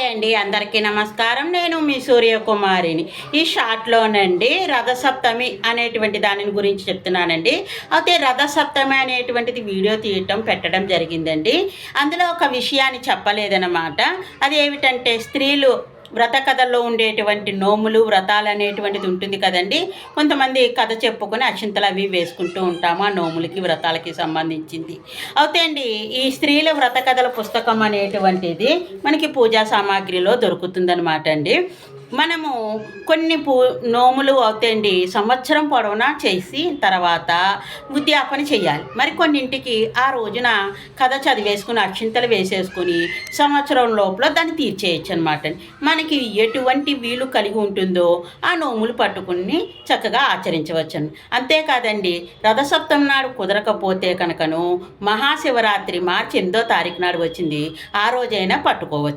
అండి, అందరికీ నమస్కారం. నేను మీ సూర్యకుమారిని. ఈ షార్ట్‌లోనండి రథసప్తమి అనేటువంటి దానిని గురించి చెప్తున్నానండి. అయితే రథసప్తమి అనేటువంటిది వీడియో తీయటం, పెట్టడం జరిగిందండి. అందులో ఒక విషయాన్ని చెప్పలేదనమాట. అదేమిటంటే స్త్రీలు వ్రత కథల్లో ఉండేటువంటి నోములు, వ్రతాలు అనేటువంటిది ఉంటుంది కదండీ! కొంతమంది కథ చెప్పుకొని అక్షింతలు అవి వేసుకుంటూ ఉంటాము. ఆ నోములకి, వ్రతాలకి సంబంధించింది. అయితే అండి, ఈ స్త్రీల వ్రత కథల పుస్తకం అనేటువంటిది మనకి పూజా సామాగ్రిలో దొరుకుతుందనమాట అండి. మనము కొన్ని నోములు అవుతాయండి సంవత్సరం పొడవునా చేసి తర్వాత ఉద్యాపన చేయాలి. మరికొన్నింటికి ఆ రోజున కథ చదివేసుకుని అక్షింతలు వేసేసుకుని సంవత్సరం లోపల దాన్ని తీర్చేయచ్చు అనమాట. మనకి ఎటువంటి వీలు కలిగి ఉంటుందో ఆ నోములు పట్టుకుని చక్కగా ఆచరించవచ్చండి. అంతేకాదండి, రథసప్తమి నాడు కుదరకపోతే కనుకను మహాశివరాత్రి మార్చి 8వ తారీఖు నాడు వచ్చింది, ఆ రోజైనా పట్టుకోవచ్చు.